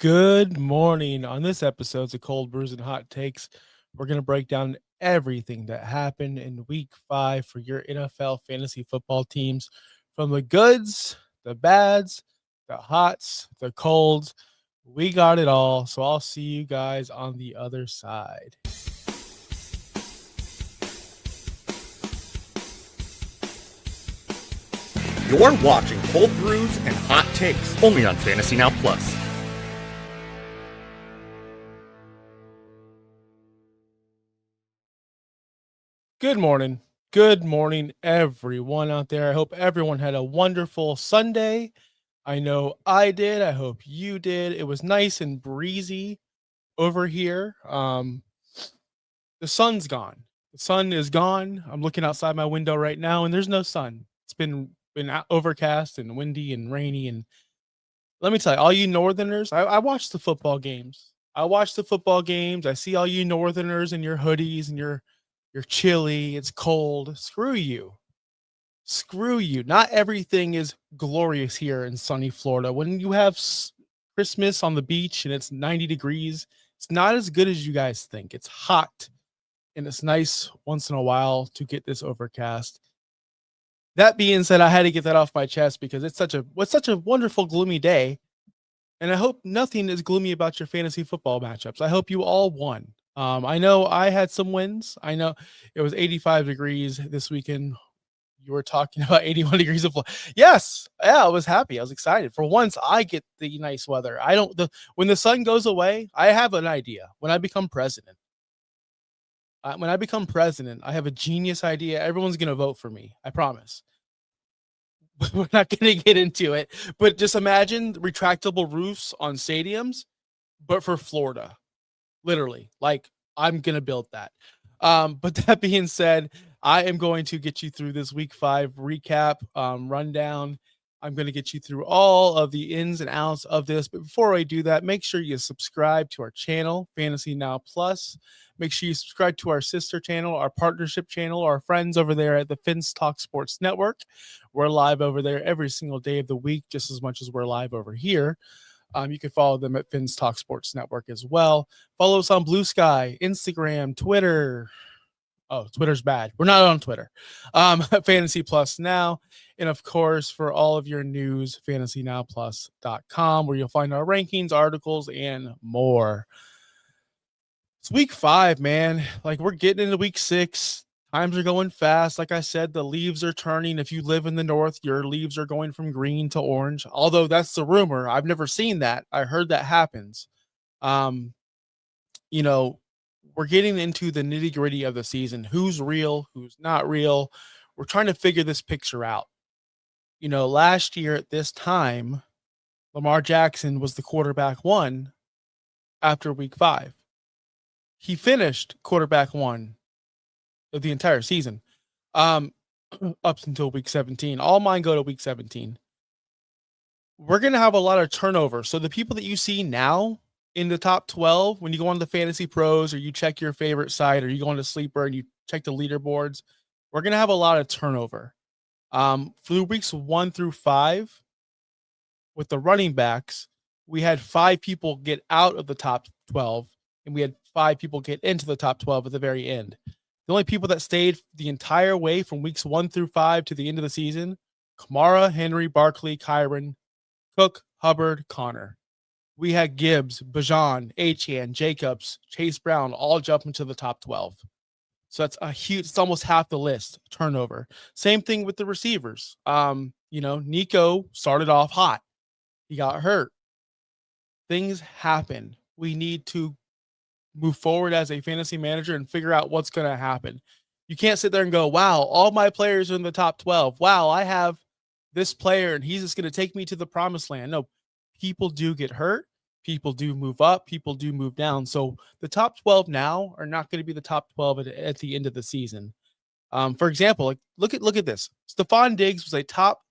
Good morning. On this episode of Cold Brews and Hot Takes, we're going to break down everything that happened in week 5 for your NFL fantasy football teams, from the goods, the bads, the hots, the colds. We got it all. So I'll see you guys on the other side. You're watching Cold Brews and Hot Takes, only on Fantasy Now Plus. Good morning. Good morning, everyone out there. I hope everyone had a wonderful Sunday. I know I did. I hope you did. It was nice and breezy over here. The sun's gone. The sun is gone. I'm looking outside my window right now, and there's no sun. It's been overcast and windy and rainy. And let me tell you, all you Northerners, I watch the football games. I see all you Northerners in your hoodies and you're chilly. It's cold. Screw you. Screw you. Not everything is glorious here in sunny Florida. When you have Christmas on the beach and it's 90 degrees, it's not as good as you guys think. It's hot, and it's nice once in a while to get this overcast. That being said, I had to get that off my chest because it's such a wonderful gloomy day, and I hope nothing is gloomy about your fantasy football matchups. I hope you all won. I know I had some wins. I know it was 85 degrees this weekend. You were talking about 81 degrees of yes. Yeah, I was happy. I was excited. For once, I get the nice weather. When the sun goes away, I have an idea. When I become president, I have a genius idea. Everyone's going to vote for me. I promise. We're not going to get into it, but just imagine retractable roofs on stadiums, but for Florida, literally. Like, I'm going to build that. But that being said, I am going to get you through this week 5 recap rundown. I'm going to get you through all of the ins and outs of this. But before I do that, make sure you subscribe to our channel, Fantasy Now Plus. Make sure you subscribe to our sister channel, our partnership channel, our friends over there at the Fins Talk Sports Network. We're live over there every single day of the week, just as much as we're live over here. You can follow them at Fins Talk Sports Network as well. Follow us on Blue Sky, Instagram, Twitter. Oh, Twitter's bad. We're not on Twitter. Fantasy Plus Now. And of course, for all of your news, fantasynowplus.com, where you'll find our rankings, articles, and more. It's week 5, man. Like, we're getting into week 6. Times are going fast. Like I said, the leaves are turning. If you live in the north, your leaves are going from green to orange. Although that's the rumor. I've never seen that. I heard that happens. We're getting into the nitty-gritty of the season. Who's real? Who's not real? We're trying to figure this picture out. Last year at this time, Lamar Jackson was the quarterback 1 after week 5. He finished quarterback 1 of the entire season, up until week 17. All mine go to week 17. We're going to have a lot of turnover. So the people that you see now in the top 12, when you go on the Fantasy Pros or you check your favorite site or you go on to Sleeper and you check the leaderboards, we're going to have a lot of turnover. Through weeks 1 through 5, with the running backs, we had 5 people get out of the top 12, and we had 5 people get into the top 12 at the very end. The only people that stayed the entire way from weeks 1 through 5 to the end of the season: Kamara, Henry, Barkley, Kyron, Cook, Hubbard, Connor. We had Gibbs, Bajan, Achane, Jacobs, Chase Brown all jump into the top 12. So that's a huge, it's almost half the list turnover. Same thing with the receivers. Nico started off hot. He got hurt. Things happen. We need to move forward as a fantasy manager and figure out what's going to happen. You can't sit there and go, wow, all my players are in the top 12. Wow, I have this player and he's just going to take me to the promised land. No, people do get hurt. People do move up. People do move down. So the top 12 now are not going to be the top 12 at the end of the season. For example, look at this. Stephon Diggs was a top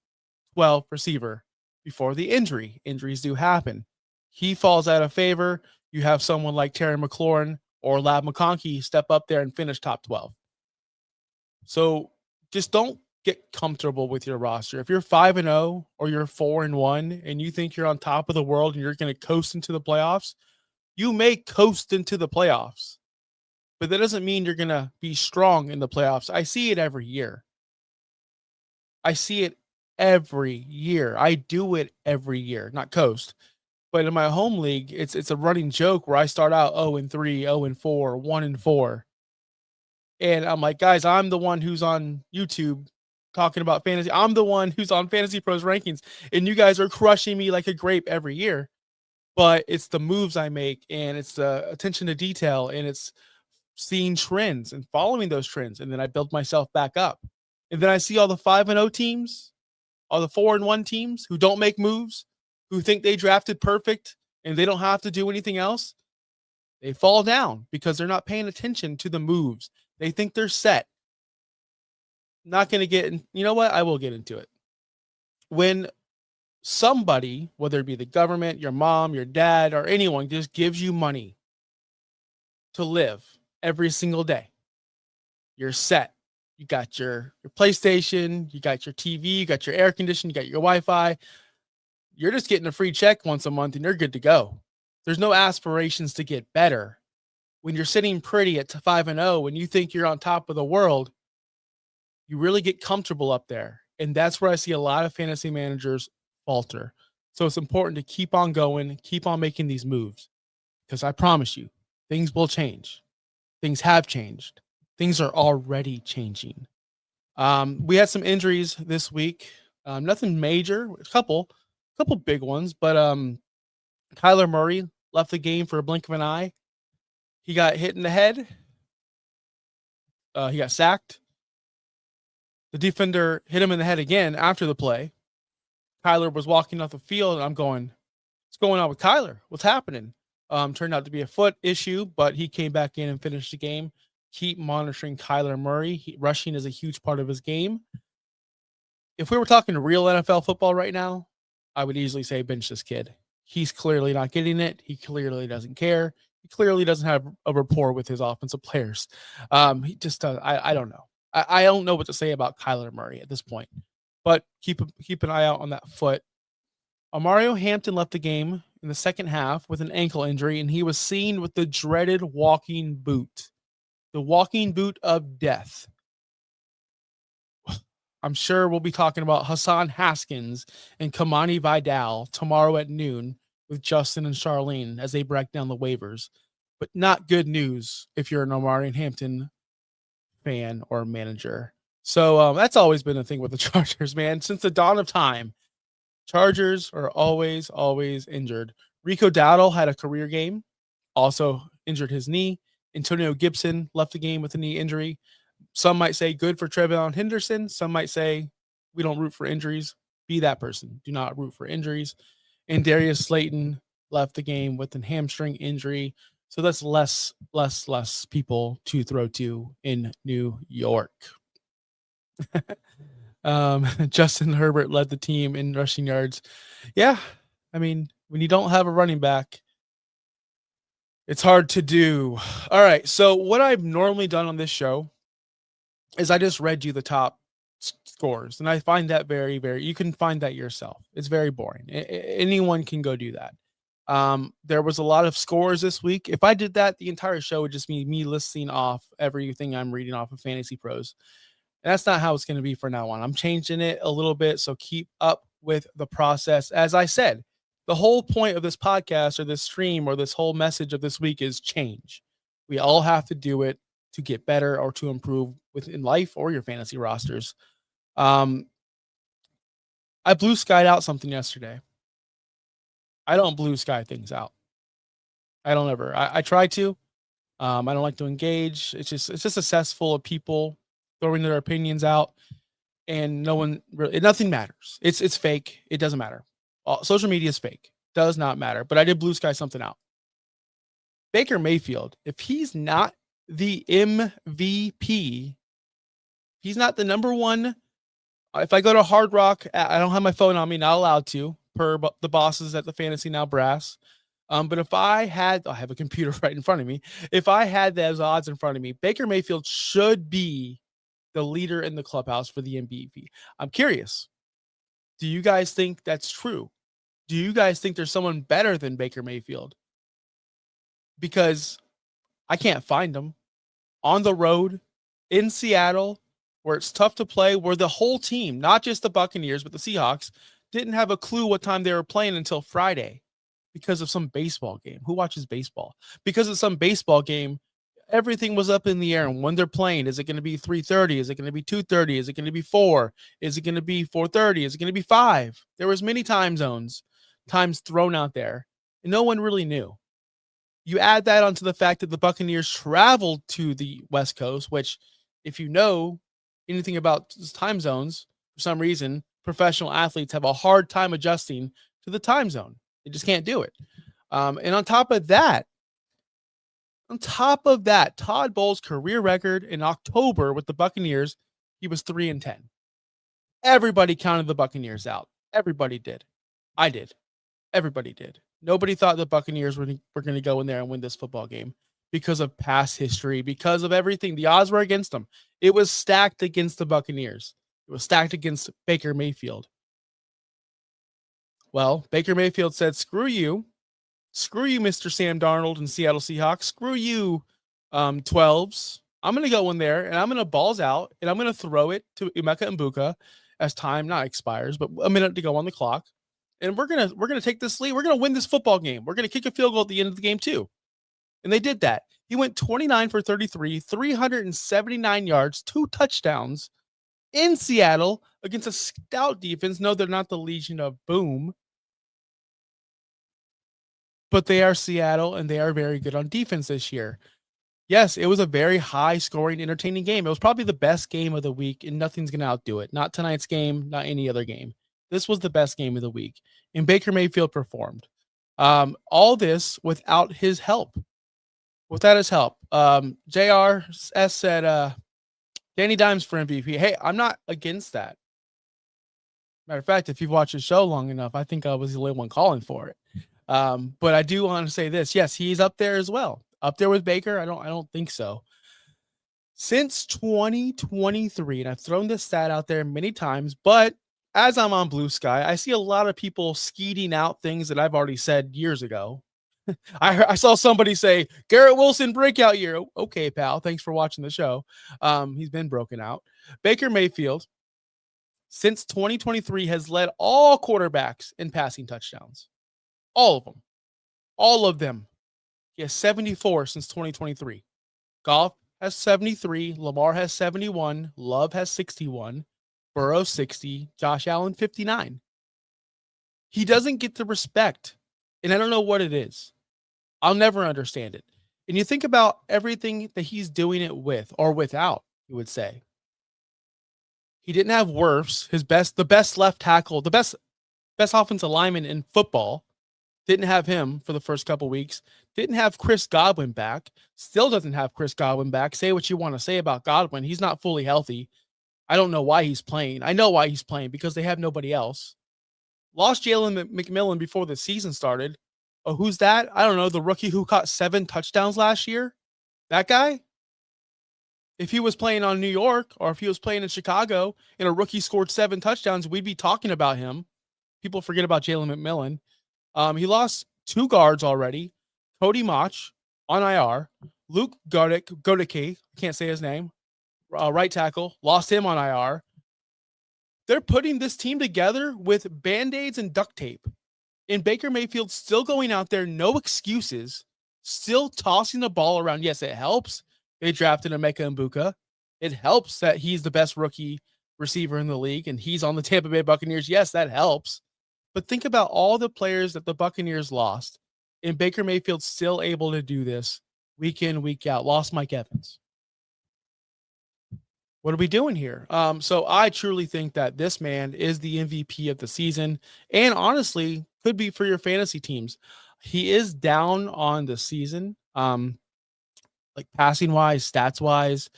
12 receiver before the injury. Injuries do happen. He falls out of favor. You have someone like Terry McLaurin or Lab McConkey step up there and finish top 12. So just don't get comfortable with your roster. If you're 5-0 or you're 4-1 and you think you're on top of the world and you're going to coast into the playoffs, you may coast into the playoffs, but that doesn't mean you're going to be strong in the playoffs. I see it every year. I see it every year. I do it every year, not coast. But in my home league, it's a running joke where I start out 0-3, 0-4, 1-4. And I'm like, guys, I'm the one who's on YouTube talking about fantasy. I'm the one who's on Fantasy Pros rankings, and you guys are crushing me like a grape every year. But it's the moves I make, and it's the attention to detail, and it's seeing trends and following those trends. And then I build myself back up. And then I see all the 5-0 teams, all the 4-1 teams who don't make moves, who think they drafted perfect and they don't have to do anything else. They fall down because they're not paying attention to the moves. They think they're set. Not going to get in. You know what? I will get into it. When somebody, whether it be the government, your mom, your dad, or anyone, just gives you money to live every single day, you're set. You got your PlayStation, you got your TV, you got your air conditioning, you got your Wi-Fi. You're just getting a free check once a month and you're good to go. There's no aspirations to get better. When you're sitting pretty at 5-0 and you think you're on top of the world, you really get comfortable up there. And that's where I see a lot of fantasy managers falter. So it's important to keep on going, keep on making these moves, because I promise you, things will change. Things have changed. Things are already changing. We had some injuries this week. Nothing major, a couple big ones, but Kyler Murray left the game for a blink of an eye. He got hit in the head. He got sacked. The defender hit him in the head again after the play. Kyler was walking off the field, and I'm going, what's going on with Kyler? What's happening? Turned out to be a foot issue, but he came back in and finished the game. Keep monitoring Kyler Murray. Rushing is a huge part of his game. If we were talking real NFL football right now, I would easily say bench this kid. He's clearly not getting it. He clearly doesn't care. He clearly doesn't have a rapport with his offensive players. He just does. I don't know. I don't know what to say about Kyler Murray at this point. But keep an eye out on that foot. Mario Hampton left the game in the second half with an ankle injury, and he was seen with the dreaded walking boot. The walking boot of death. I'm sure we'll be talking about Hassan Haskins and Kamani Vidal tomorrow at noon with Justin and Charlene as they break down the waivers. But not good news if you're an Omari Hampton fan or manager. So that's always been a thing with the Chargers, man. Since the dawn of time, Chargers are always injured. Rico Dowdle had a career game, also injured his knee. Antonio Gibson left the game with a knee injury. Some might say good for Trevion Henderson. Some might say we don't root for injuries. Be that person. Do not root for injuries. And Darius Slayton left the game with a hamstring injury. So that's less people to throw to in New York. Justin Herbert led the team in rushing yards. Yeah, I mean, when you don't have a running back, it's hard to do. All right, so what I've normally done on this show is I just read you the top scores, and I find that very, very. You can find that yourself. It's very boring. Anyone can go do that. There was a lot of scores this week. If I did that, the entire show would just be me listing off everything I'm reading off of Fantasy Pros. And that's not how it's going to be from now on. I'm changing it a little bit, so keep up with the process. As I said, the whole point of this podcast or this stream or this whole message of this week is change. We all have to do it to get better or to improve within life or your fantasy rosters. I blue skied out something yesterday. I don't blue sky things out. I don't ever. I try to. I don't like to engage. It's just a cesspool of people throwing their opinions out, and nothing matters. It's fake. It doesn't matter. Social media is fake. Does not matter. But I did blue sky something out. Baker Mayfield, if he's not the MVP, he's not the number one. If I go to Hard Rock, I don't have my phone on me, not allowed to, per the bosses at the Fantasy Now brass. But if I have a computer right in front of me. If I had those odds in front of me, Baker Mayfield should be the leader in the clubhouse for the MVP. I'm curious. Do you guys think that's true? Do you guys think there's someone better than Baker Mayfield? Because I can't find them on the road in Seattle, where it's tough to play, where the whole team, not just the Buccaneers, but the Seahawks, didn't have a clue what time they were playing until Friday because of some baseball game. Who watches baseball? Because of some baseball game, everything was up in the air. And when they're playing, is it going to be 3:30? Is it going to be 2:30? Is it going to be 4? Is it going to be 4:30? Is it going to be 5? There was many times thrown out there, and no one really knew. You add that onto the fact that the Buccaneers traveled to the West Coast, which, if you know anything about time zones, for some reason, professional athletes have a hard time adjusting to the time zone. They just can't do it. And on top of that, Todd Bowles' career record in October with the Buccaneers, he was 3-10. Everybody counted the Buccaneers out. Everybody did. I did. Everybody did. Nobody thought the Buccaneers were going to go in there and win this football game because of past history, because of everything. The odds were against them. It was stacked against the Buccaneers. It was stacked against Baker Mayfield. Well, Baker Mayfield said, screw you. Screw you, Mr. Sam Darnold and Seattle Seahawks. Screw you, 12s. I'm going to go in there and I'm going to balls out and I'm going to throw it to Emeka Mbuka as time not expires, but a minute to go on the clock. And we're gonna take this lead. We're gonna win this football game. We're gonna kick a field goal at the end of the game too. And they did that. He went 29 for 33, 379 yards, 2 touchdowns in Seattle against a stout defense. No, they're not the Legion of Boom, but they are Seattle, and they are very good on defense this year. Yes, it was a very high-scoring, entertaining game. It was probably the best game of the week, and nothing's gonna outdo it. Not tonight's game, not any other game. This was the best game of the week, and Baker Mayfield performed. All this without his help. Without his help. JRS said, Danny Dimes for MVP. Hey, I'm not against that. Matter of fact, if you've watched the show long enough, I think I was the only one calling for it. But I do want to say this. Yes, he's up there as well. Up there with Baker? I don't think so. Since 2023, and I've thrown this stat out there many times, but as I'm on Blue Sky, I see a lot of people skeeting out things that I've already said years ago. I saw somebody say, Garrett Wilson breakout year. Okay, pal. Thanks for watching the show. He's been broken out. Baker Mayfield, since 2023, has led all quarterbacks in passing touchdowns. All of them. All of them. He has 74 since 2023. Goff has 73. Lamar has 71. Love has 61. Burrow 60, Josh Allen 59. He doesn't get the respect, and I don't know what it is. I'll never understand it. And you think about everything that he's doing it with or without, you would say. He didn't have Wirfs, the best left tackle, the best offensive lineman in football. Didn't have him for the first couple weeks. Didn't have Chris Godwin back. Still doesn't have Chris Godwin back. Say what you want to say about Godwin. He's not fully healthy. I don't know why he's playing. I know why he's playing, because they have nobody else. Lost Jalen McMillan before the season started. Oh, who's that? I don't know. The rookie who caught 7 touchdowns last year? That guy? If he was playing on New York, or if he was playing in Chicago and a rookie scored 7 touchdowns, we'd be talking about him. People forget about Jalen McMillan. He lost 2 guards already. Cody Mach on IR. Luke Godeke, can't say his name. Right tackle, lost him on IR. They're putting this team together with Band-Aids and duct tape. And Baker Mayfield still going out there, no excuses, still tossing the ball around. Yes, it helps. They drafted Emeka Mbuka. It helps that he's the best rookie receiver in the league, and he's on the Tampa Bay Buccaneers. Yes, that helps. But think about all the players that the Buccaneers lost, and Baker Mayfield's still able to do this week in, week out. Lost Mike Evans. What are we doing here? So I truly think that this man is the MVP of the season, and honestly could be for your fantasy teams. He is down on the season, like passing wise, stats wise.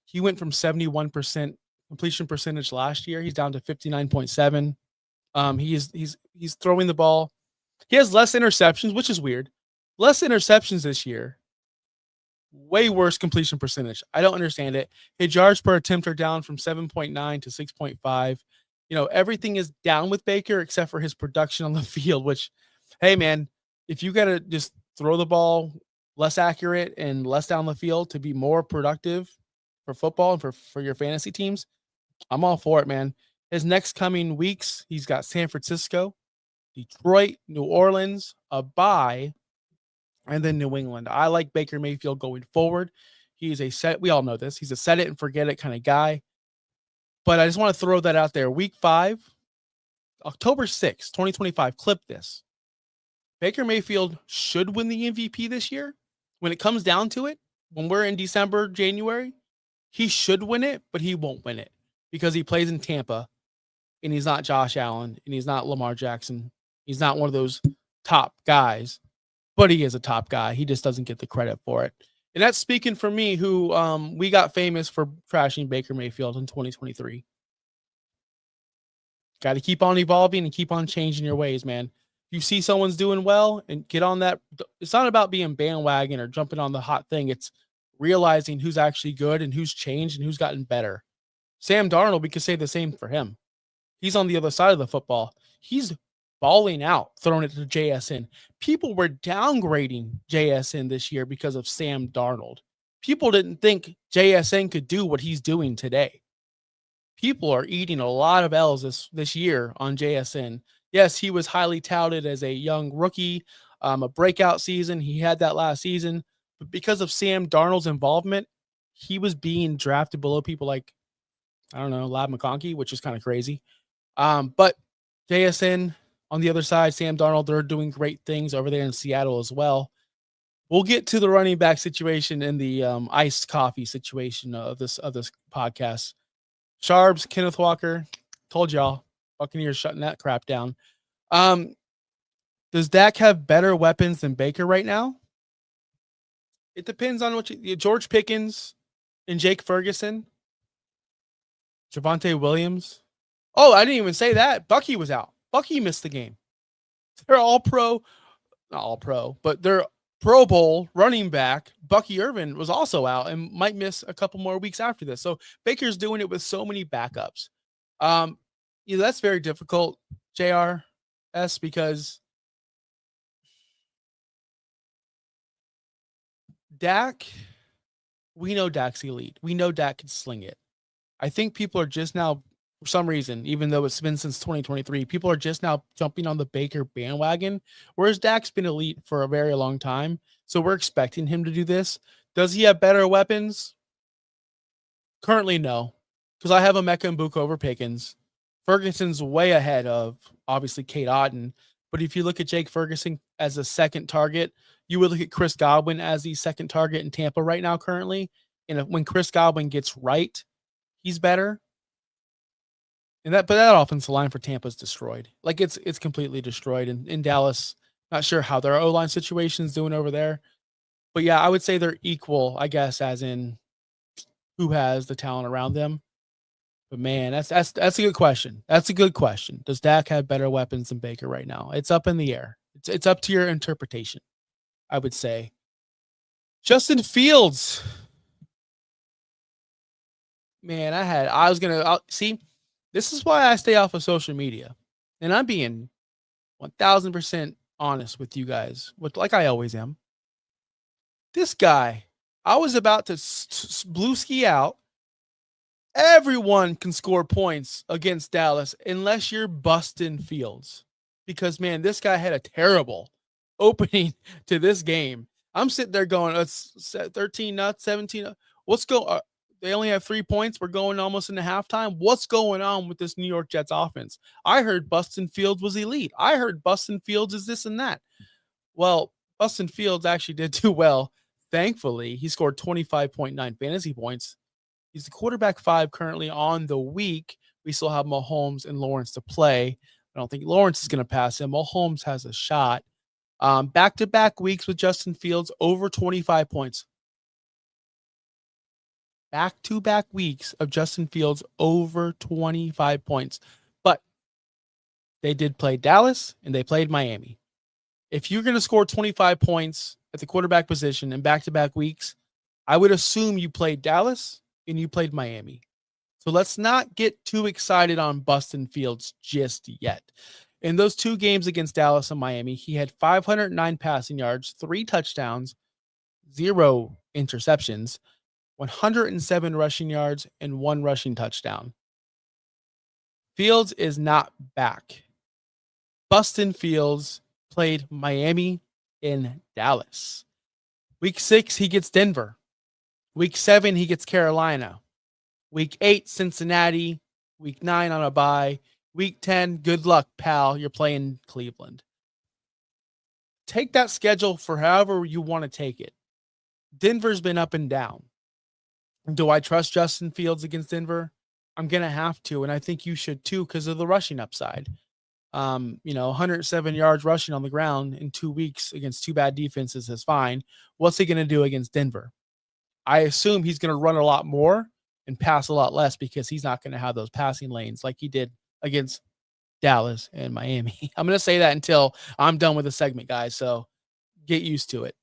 He went from 71% completion percentage last year. He's down to 59.7. He's throwing the ball. He has less interceptions, which is weird. Less interceptions this year. way worse completion percentage. I don't understand it. His yards per attempt are down from 7.9 to 6.5. Everything is down with Baker except for his production on the field, which, hey, man, if you got to just throw the ball less accurate and less down the field to be more productive for football and for your fantasy teams, I'm all for it, man. His next coming weeks, he's got San Francisco, Detroit, New Orleans, a bye, and then New England. I like Baker Mayfield going forward. He's we all know this. He's a set it and forget it kind of guy. But I just want to throw that out there. Week 5, October 6th, 2025, clip this. Baker Mayfield should win the MVP this year. When it comes down to it, when we're in December, January, he should win it, but he won't win it because he plays in Tampa and he's not Josh Allen and he's not Lamar Jackson. He's not one of those top guys, but he is a top guy. He just doesn't get the credit for it. And that's speaking for me, who we got famous for trashing Baker Mayfield in 2023. Got to keep on evolving and keep on changing your ways, man. You see someone's doing well and get on that. It's not about being bandwagon or jumping on the hot thing. It's realizing who's actually good and who's changed and who's gotten better. Sam Darnold, we could say the same for him. He's on the other side of the football. He's balling out, throwing it to JSN. People were downgrading JSN this year because of Sam Darnold. People didn't think JSN could do what he's doing today. People are eating a lot of L's this year on JSN. Yes, he was highly touted as a young rookie, a breakout season. He had that last season. But because of Sam Darnold's involvement, he was being drafted below people like, I don't know, Lab McConkey, which is kind of crazy. But JSN on the other side, Sam Darnold, they're doing great things over there in Seattle as well. We'll get to the running back situation and the iced coffee situation of this podcast. Sharps, Kenneth Walker, told y'all, Buccaneers shutting that crap down. Does Dak have better weapons than Baker right now? It depends on George Pickens and Jake Ferguson, Javonte Williams. Oh, I didn't even say that. Bucky was out. Bucky missed the game. They're all pro, not all pro, but they're Pro Bowl running back. Bucky Irvin was also out and might miss a couple more weeks after this. So Baker's doing it with so many backups. That's very difficult, JRS, because Dak, we know Dak's elite. We know Dak can sling it. I think people are just now, for some reason, even though it's been since 2023, people are just now jumping on the Baker bandwagon, whereas Dak's been elite for a very long time. So we're expecting him to do this. Does he have better weapons? Currently, no, because I have Emeka Mbuka over Pickens. Ferguson's way ahead of, obviously, Kate Otten. But if you look at Jake Ferguson as a second target, you would look at Chris Godwin as the second target in Tampa right now currently. And when Chris Godwin gets right, he's better. But that offensive line for Tampa is destroyed. Like it's completely destroyed. And in Dallas, not sure how their O-line situation is doing over there. But yeah, I would say they're equal, I guess, as in who has the talent around them. But man, that's a good question. That's a good question. Does Dak have better weapons than Baker right now? It's up in the air. It's up to your interpretation, I would say. Justin Fields. Man, see, this is why I stay off of social media. And I'm being 1000% honest with you guys, like I always am. This guy, I was about to blue ski out. Everyone can score points against Dallas unless you're busting Fields. Because, man, this guy had a terrible opening to this game. I'm sitting there going, it's 13 nuts, 17. What's going They only have 3 points. We're going almost into halftime. What's going on with this New York Jets offense? I heard Bustin Fields was elite. I heard Bustin Fields is this and that. Well, Bustin Fields actually did do well. Thankfully, he scored 25.9 fantasy points. He's the quarterback 5 currently on the week. We still have Mahomes and Lawrence to play. I don't think Lawrence is going to pass him. Mahomes has a shot. Back-to-back weeks with Justin Fields, over 25 points. Back-to-back weeks of Justin Fields, over 25 points. But they did play Dallas, and they played Miami. If you're going to score 25 points at the quarterback position in back-to-back weeks, I would assume you played Dallas and you played Miami. So let's not get too excited on Bustin Fields just yet. In those 2 games against Dallas and Miami, he had 509 passing yards, 3 touchdowns, 0 interceptions, 107 rushing yards, and 1 rushing touchdown. Fields is not back. Bustin Fields played Miami in Dallas. Week 6, he gets Denver. Week 7, he gets Carolina. Week 8, Cincinnati. Week 9 on a bye. Week 10, good luck, pal. You're playing Cleveland. Take that schedule for however you want to take it. Denver's been up and down. Do I trust Justin Fields against Denver? I'm going to have to, and I think you should too because of the rushing upside. 107 yards rushing on the ground in 2 weeks against 2 bad defenses is fine. What's he going to do against Denver? I assume he's going to run a lot more and pass a lot less because he's not going to have those passing lanes like he did against Dallas and Miami. I'm going to say that until I'm done with the segment, guys. So get used to it.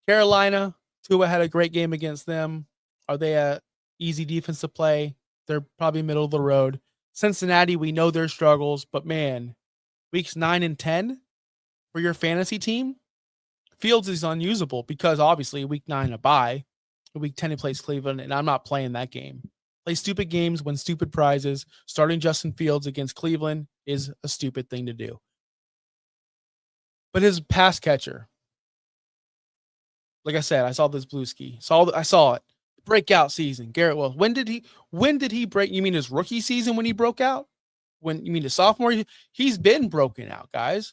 Carolina, Tua had a great game against them. Are they a easy defense to play? They're probably middle of the road. Cincinnati, we know their struggles, but man, weeks 9 and 10 for your fantasy team, Fields is unusable because obviously week 9 a bye, week 10 he plays Cleveland, and I'm not playing that game. Play stupid games, win stupid prizes. Starting Justin Fields against Cleveland is a stupid thing to do. But his pass catcher, like I said, I saw this blue ski. I saw it. Breakout season, Garrett Wilson. When did he break? You mean his rookie season when he broke out? When you mean his sophomore? He's been broken out, guys.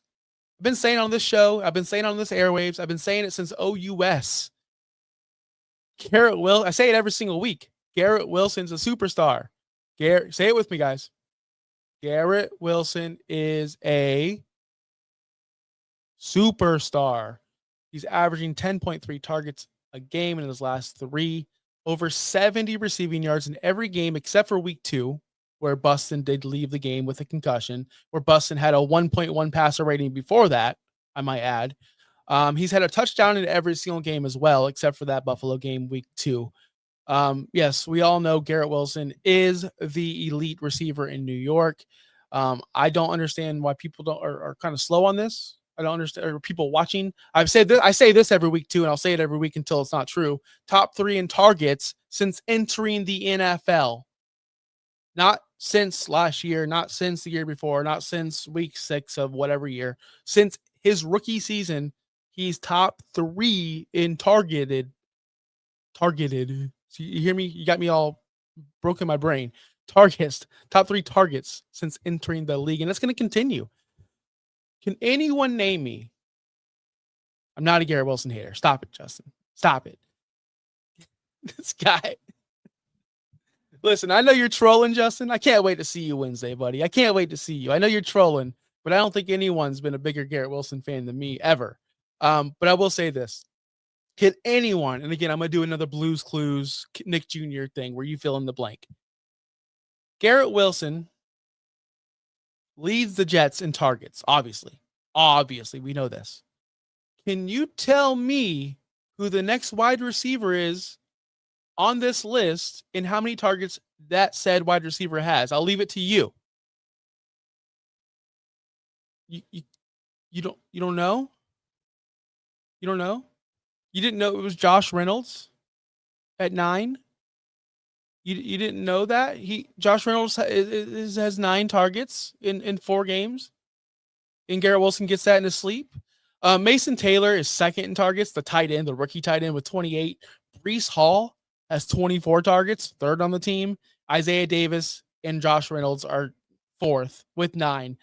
I've been saying on this show, I've been saying on this airwaves, I've been saying it since OUS. Garrett Wilson, I say it every single week. Garrett Wilson's a superstar. Say it with me, guys. Garrett Wilson is a superstar. He's averaging 10.3 targets a game in his last 3, over 70 receiving yards in every game except for week 2, where Bustin did leave the game with a concussion, where Bustin had a 1.1 passer rating before that, I might add. He's had a touchdown in every single game as well, except for that Buffalo game week 2. Yes, we all know Garrett Wilson is the elite receiver in New York. I don't understand why people are kind of slow on this. I don't understand, or people watching. I say this every week too, and I'll say it every week until it's not true. Top 3 in targets since entering the NFL. Not since last year, not since the year before, not since week 6 of whatever year. Since his rookie season, he's top 3 in targeted. So you hear me? You got me all broken my brain. Targets, top 3 targets since entering the league, and that's going to continue. Can anyone name me? I'm not a Garrett Wilson hater. Stop it, Justin. Stop it. This guy. Listen, I know you're trolling, Justin. I can't wait to see you Wednesday, buddy. I can't wait to see you. I know you're trolling, but I don't think anyone's been a bigger Garrett Wilson fan than me ever. But I will say this. Can anyone, and again, I'm going to do another Blues Clues Nick Jr. thing where you fill in the blank. Garrett Wilson leads the Jets in targets, obviously. Obviously, we know this. Can you tell me who the next wide receiver is on this list and how many targets that said wide receiver has? I'll leave it to you. You don't know? You don't know? You didn't know it was Josh Reynolds at 9? You didn't know that? Josh Reynolds has 9 targets in 4 games. And Garrett Wilson gets that in his sleep. Mason Taylor is second in targets, the tight end, the rookie tight end with 28. Breece Hall has 24 targets, third on the team. Isaiah Davis and Josh Reynolds are fourth with 9.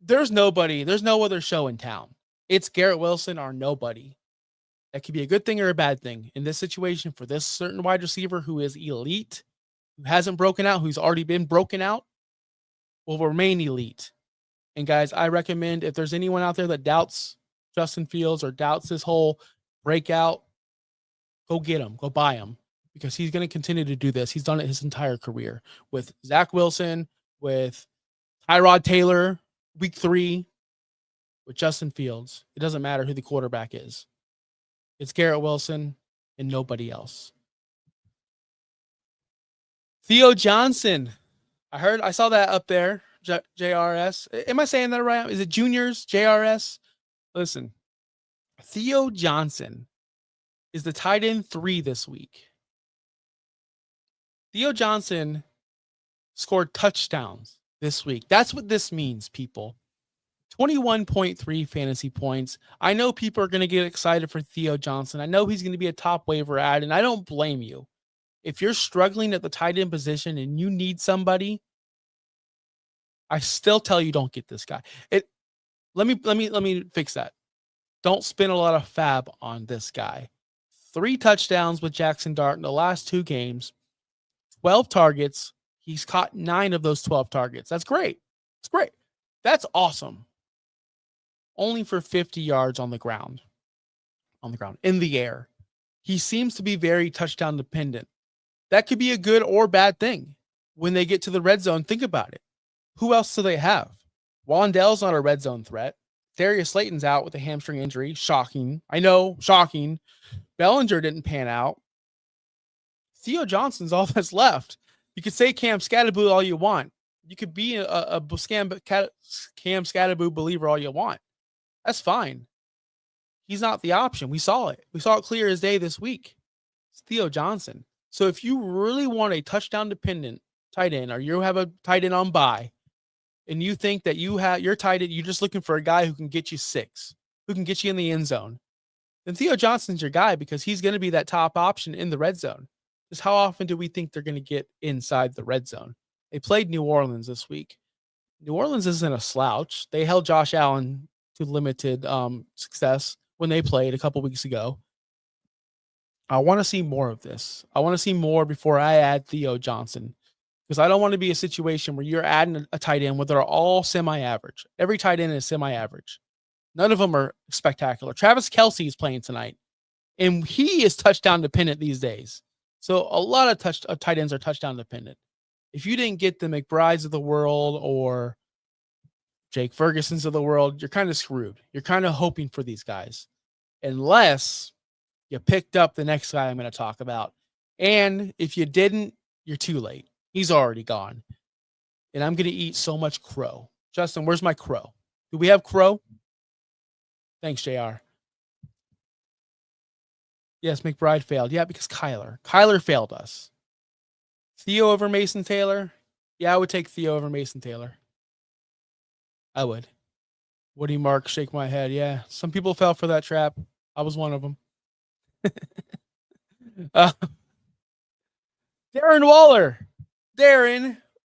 There's no other show in town. It's Garrett Wilson or nobody. That could be a good thing or a bad thing in this situation for this certain wide receiver who is elite, who hasn't broken out, who's already been broken out, will remain elite. And guys, I recommend if there's anyone out there that doubts Justin Fields or doubts this whole breakout, go get him, go buy him, because he's going to continue to do this. He's done it his entire career with Zach Wilson, with Tyrod Taylor, week 3, with Justin Fields. It doesn't matter who the quarterback is. It's Garrett Wilson. and nobody else. Theo Johnson. I saw that up there. JRS. Am I saying that right? Is it juniors? JRS? Listen, Theo Johnson is the tight end 3 this week. Theo Johnson scored touchdowns this week. That's what this means, people. 21.3 fantasy points. I know people are going to get excited for Theo Johnson. I know he's going to be a top waiver ad, and I don't blame you. If you're struggling at the tight end position and you need somebody, I still tell you don't get this guy. Let me fix that. Don't spend a lot of fab on this guy. 3 touchdowns with Jackson Dart in the last 2 games. 12 targets. He's caught 9 of those 12 targets. That's great. It's great. That's awesome. Only for 50 yards on the ground, in the air. He seems to be very touchdown dependent. That could be a good or bad thing. When they get to the red zone, think about it. Who else do they have? Wandell's not a red zone threat. Darius Slayton's out with a hamstring injury. Shocking. I know, shocking. Bellinger didn't pan out. Theo Johnson's all that's left. You could say Cam Scatterboo all you want. You could be a Cam Scatterboo believer all you want. That's fine. He's not the option. We saw it. We saw it clear as day this week. It's Theo Johnson. So if you really want a touchdown dependent tight end, or you have a tight end on bye, and you think that you're tight end, you're just looking for a guy who can get you 6, who can get you in the end zone, then Theo Johnson's your guy, because he's going to be that top option in the red zone. Just how often do we think they're going to get inside the red zone? They played New Orleans this week. New Orleans isn't a slouch. They held Josh Allen to limited success when they played a couple weeks ago. I want to see more of this. I want to see more before I add Theo Johnson, because I don't want to be a situation where you're adding a tight end where they're all semi-average. Every tight end is semi-average. None of them are spectacular. Travis Kelce is playing tonight, and he is touchdown dependent these days. So a lot of tight ends are touchdown dependent. If you didn't get the McBrides of the world or Jake Ferguson's of the world, you're kind of screwed. You're kind of hoping for these guys, unless you picked up the next guy I'm going to talk about. And if you didn't, you're too late. He's already gone. And I'm going to eat so much crow. Justin, where's my crow? Do we have crow? Thanks, JR. Yes, McBride failed. Yeah, because Kyler failed us. Theo over Mason Taylor? Yeah, I would take Theo over Mason Taylor. I would. Woody Mark, shake my head. Yeah, some people fell for that trap. I was one of them. Darren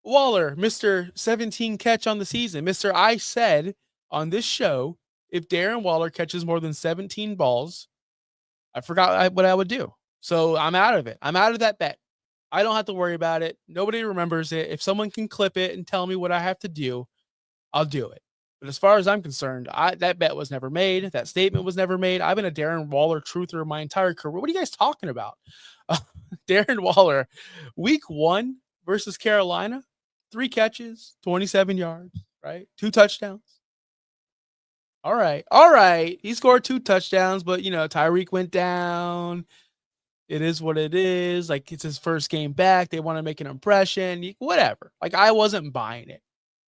Waller, Mr. 17 catch on the season. Mr. I said on this show, if Darren Waller catches more than 17 balls, I forgot what I would do. So I'm out of it. I'm out of that bet. I don't have to worry about it. Nobody remembers it. If someone can clip it and tell me what I have to do, I'll do it. But as far as I'm concerned, that bet was never made. That statement was never made. I've been a Darren Waller truther my entire career. What are you guys talking about? Darren Waller, week 1 versus Carolina, 3 catches, 27 yards, right? 2 touchdowns. All right. He scored 2 touchdowns, but Tyreek went down. It is what it is. Like, it's his first game back. They want to make an impression. Whatever. Like, I wasn't buying it.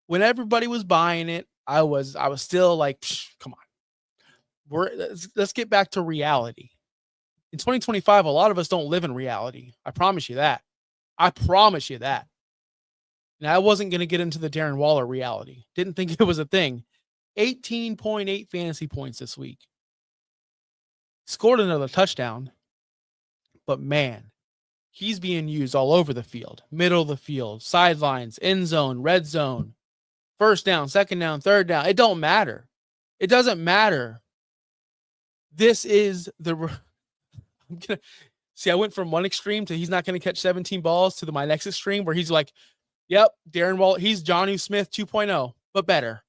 When everybody was buying it, I was still like, come on. Let's get back to reality. In 2025, a lot of us don't live in reality. I promise you that. Now, I wasn't going to get into the Darren Waller reality. Didn't think it was a thing. 18.8 fantasy points this week. Scored another touchdown. But man, he's being used all over the field. Middle of the field, sidelines, end zone, red zone, first down, second down, third down. It don't matter. It doesn't matter. This is I went from one extreme to he's not going to catch 17 balls to my next extreme where he's like, yep, Darren Waller, he's Jonnu Smith 2.0, but better.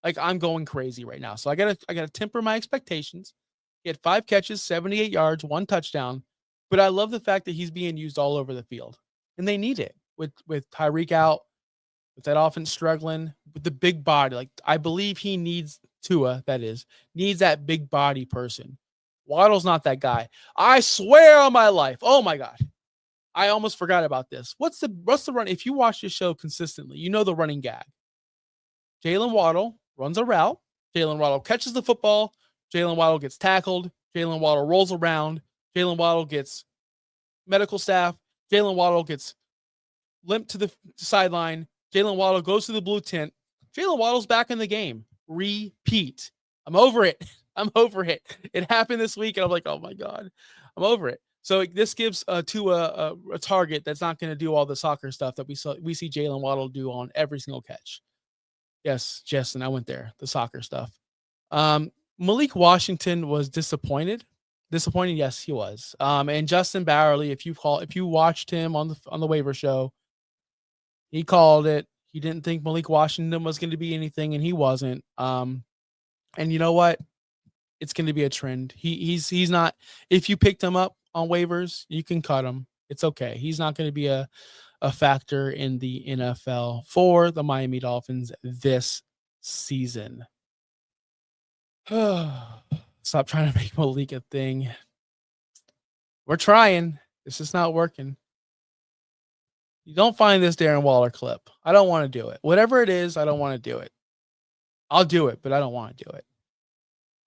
Like, I'm going crazy right now. So I gotta temper my expectations. He had 5 catches, 78 yards, 1 touchdown. But I love the fact that he's being used all over the field. And they need it with Tyreek out, with that offense struggling, with the big body. Like, I believe he needs Tua, needs that big body person Waddle's not that guy. I swear on my life. Oh my God. I almost forgot about this. What's the run? If you watch this show consistently, you know the running gag. Jalen Waddle runs a route. Jalen Waddle catches the football. Jalen Waddle gets tackled. Jalen Waddle rolls around. Jalen Waddle gets medical staff. Jalen Waddle gets limped to the sideline. Jalen Waddle goes to the blue tent. Jalen Waddle's back in the game. Repeat. I'm over it. I'm over it. It happened this week, and I'm like, oh my God, I'm over it. So this gives to a target that's not going to do all the soccer stuff that we see Jalen Waddle do on every single catch. Yes, Justin, I went there. The soccer stuff. Malik Washington was disappointed. Disappointed, yes, he was. And Justin Bowerly, if you watched him on the waiver show, he called it. He didn't think Malik Washington was going to be anything, and he wasn't. And you know what? It's going to be a trend. He's not. If you picked him up on waivers, you can cut him. It's okay. He's not going to be a factor in the NFL for the Miami Dolphins this season. Stop trying to make Malik a thing. We're trying. It's just not working. You don't find this Darren Waller clip. I don't want to do it. Whatever it is, I don't want to do it. I'll do it, but I don't want to do it.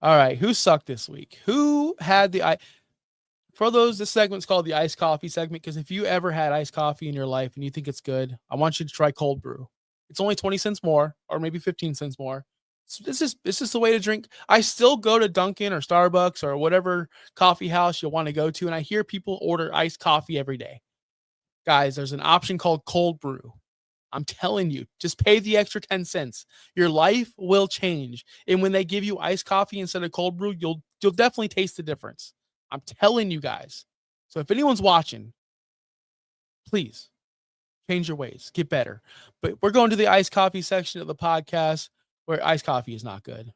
All right. Who sucked this week? Who had for those, this segment's called the iced coffee segment, because if you ever had iced coffee in your life and you think it's good, I want you to try cold brew. It's only 20 cents more, or maybe 15 cents more. This is the way to drink. I still go to Dunkin' or Starbucks or whatever coffee house you want to go to, and I hear people order iced coffee every day. Guys, there's an option called cold brew. I'm telling you, just pay the extra 10 cents. Your life will change. And when they give you iced coffee instead of cold brew, you'll definitely taste the difference. I'm telling you guys. So if anyone's watching, please change your ways, get better. But we're going to the iced coffee section of the podcast where iced coffee is not good.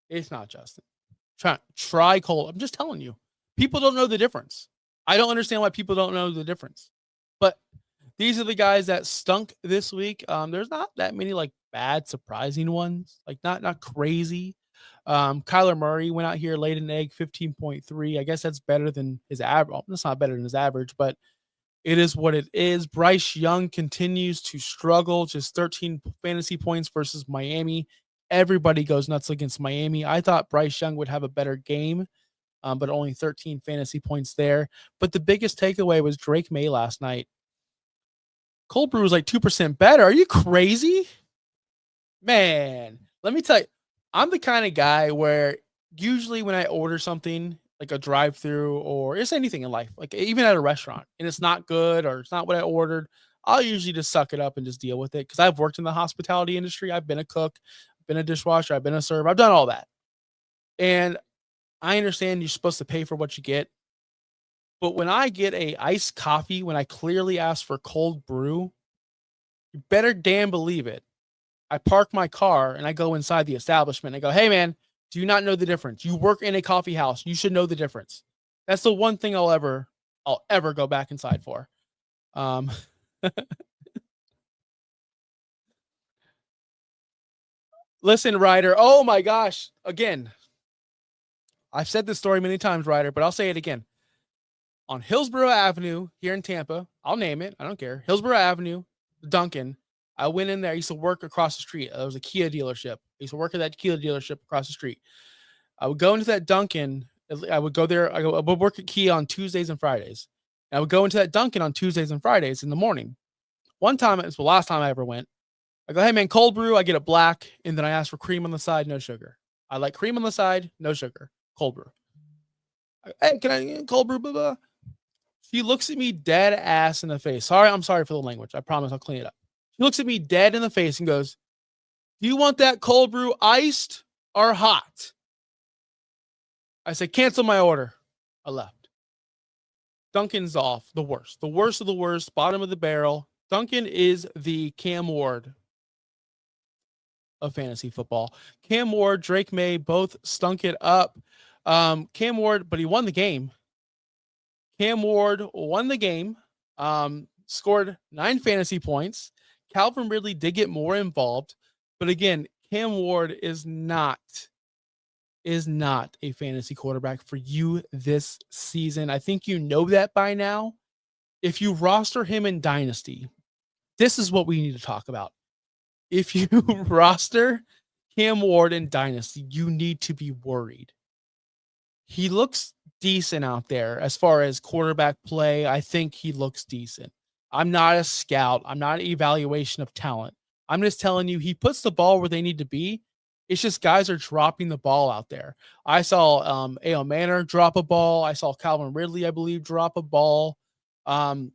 It's not, Justin. Try cold. I'm just telling you. People don't know the difference. I don't understand why people don't know the difference. But these are the guys that stunk this week. There's not that many like bad, surprising ones. Like not crazy. Kyler Murray went out here, laid an egg, 15.3. I guess that's better than his average. Well, that's not better than his average, but it is what it is. Bryce Young continues to struggle, just 13 fantasy points versus Miami. Everybody goes nuts against Miami. I thought Bryce Young would have a better game, but only 13 fantasy points there. But the biggest takeaway was Drake May last night. Cold brew was like 2% better. Are you crazy? Man, let me tell you, I'm the kind of guy where usually when I order something like a drive-through or it's anything in life, like even at a restaurant, and it's not good or it's not what I ordered, I'll usually just suck it up and just deal with it because I've worked in the hospitality industry. I've been a cook, been a dishwasher, I've been a server. I've done all that. And I understand you're supposed to pay for what you get. But when I get a iced coffee, when I clearly ask for cold brew, you better damn believe it. I park my car and I go inside the establishment. And I go, hey, man, do you not know the difference? You work in a coffee house. You should know the difference. That's the one thing I'll ever go back inside for. Listen, Ryder. Oh, my gosh. Again, I've said this story many times, Ryder, but I'll say it again. On Hillsborough Avenue here in Tampa, I'll name it. I don't care. Hillsborough Avenue, Dunkin'. I went in there. I used to work across the street. There was a Kia dealership. I used to work at that Kia dealership across the street. I would go into that Dunkin'. I would go there. I would work at Kia on Tuesdays and Fridays. And I would go into that Dunkin' on Tuesdays and Fridays in the morning. One time, it was the last time I ever went. I go, hey, man, cold brew. I get it black. And then I ask for cream on the side, no sugar. I like cream on the side, no sugar. Cold brew. Hey, can I get cold brew? Blah, blah. She looks at me dead ass in the face. I'm sorry for the language. I promise I'll clean it up. She looks at me dead in the face and goes, do you want that cold brew iced or hot? I said, cancel my order. I left. Dunkin's off. The worst. The worst of the worst. Bottom of the barrel. Dunkin is the Cam Ward of fantasy football. Cam Ward, Drake May both stunk it up. Cam Ward, but he won the game. Cam Ward won the game, scored 9 fantasy points. Calvin Ridley did get more involved. But again, Cam Ward is not is not a fantasy quarterback for you this season. I think you know that by now. If you roster him in Dynasty, this is what we need to talk about. If you roster Cam Ward in Dynasty, you need to be worried. He looks decent out there as far as quarterback play. I think he looks decent. I'm not a scout. I'm not an evaluation of talent. I'm just telling you, he puts the ball where they need to be. It's just guys are dropping the ball out there. I saw A.O. Manor drop a ball. I saw Calvin Ridley, I believe, drop a ball. Um,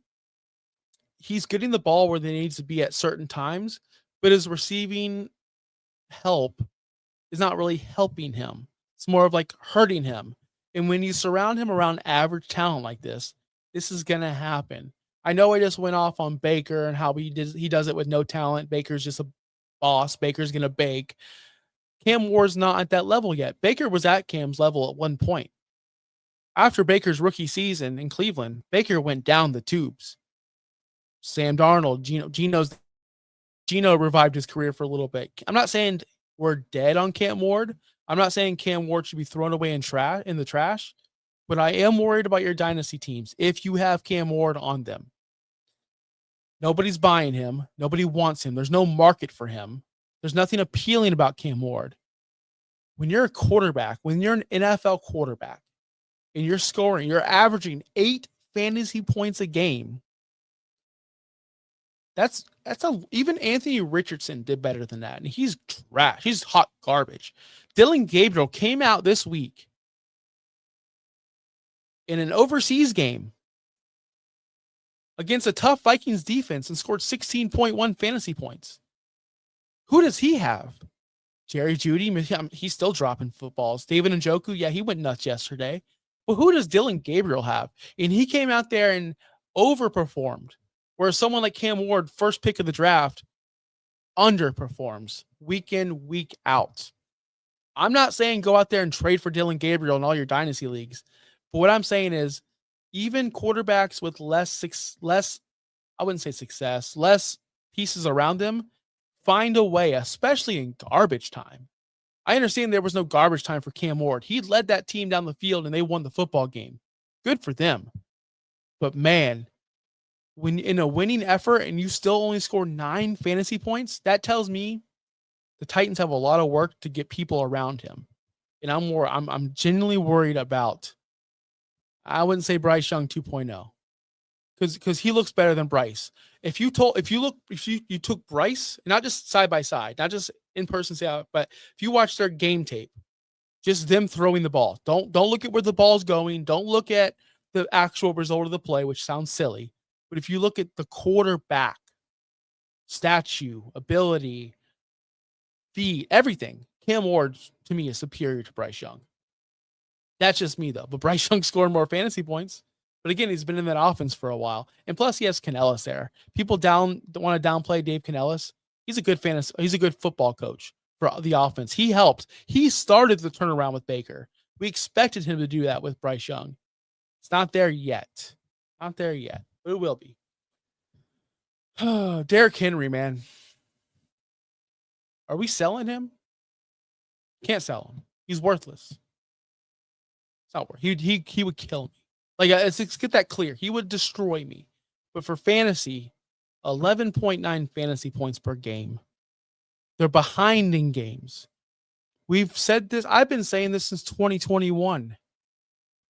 he's getting the ball where they needs to be at certain times, but his receiving help is not really helping him. It's more of like hurting him. And when you surround him around average talent like this is gonna happen. I know I just went off on Baker and how he does it with no talent. Baker's just a boss. Baker's gonna bake. Cam Ward's not at that level yet. Baker was at Cam's level at one point. After Baker's rookie season in Cleveland, Baker went down the tubes. Sam Darnold, Gino revived his career for a little bit. I'm not saying we're dead on Cam Ward. I'm not saying Cam Ward should be thrown away in the trash, but I am worried about your dynasty teams if you have Cam Ward on them. Nobody's buying him. Nobody wants him. There's no market for him. There's nothing appealing about Cam Ward. When you're a quarterback, when you're an NFL quarterback, and you're scoring, you're averaging 8 fantasy points a game. Even Anthony Richardson did better than that, and he's trash. He's hot garbage. Dylan Gabriel came out this week in an overseas game against a tough Vikings defense and scored 16.1 fantasy points. Who does he have? Jerry Jeudy, he's still dropping footballs. David Njoku, yeah, he went nuts yesterday. But who does Dylan Gabriel have? And he came out there and overperformed. Whereas someone like Cam Ward, first pick of the draft, underperforms week in, week out. I'm not saying go out there and trade for Dylan Gabriel in all your dynasty leagues. But what I'm saying is even quarterbacks with less, I wouldn't say success, less pieces around them, find a way, especially in garbage time. I understand there was no garbage time for Cam Ward. He led that team down the field and they won the football game. Good for them. But man, when in a winning effort and you still only score 9 fantasy points, that tells me the Titans have a lot of work to get people around him. And I'm genuinely worried about, I wouldn't say Bryce Young 2.0. Because he looks better than Bryce. If you took Bryce, not just side by side, not just in person, but if you watch their game tape, just them throwing the ball. Don't look at where the ball's going. Don't look at the actual result of the play, which sounds silly. But if you look at the quarterback, statue, ability, feet, everything, Cam Ward to me is superior to Bryce Young. That's just me though. But Bryce Young scored more fantasy points. But again, he's been in that offense for a while. And plus he has Canellis there. People want to downplay Dave Canellis. He's a good he's a good football coach for the offense. He helped. He started the turnaround with Baker. We expected him to do that with Bryce Young. It's not there yet. Not there yet. But it will be. Derrick Henry, man. Are we selling him? Can't sell him. He's worthless. It's not worth. He would kill me. Like, let's get that clear. He would destroy me. But for fantasy, 11.9 fantasy points per game. They're behind in games. We've said this. I've been saying this since 2021.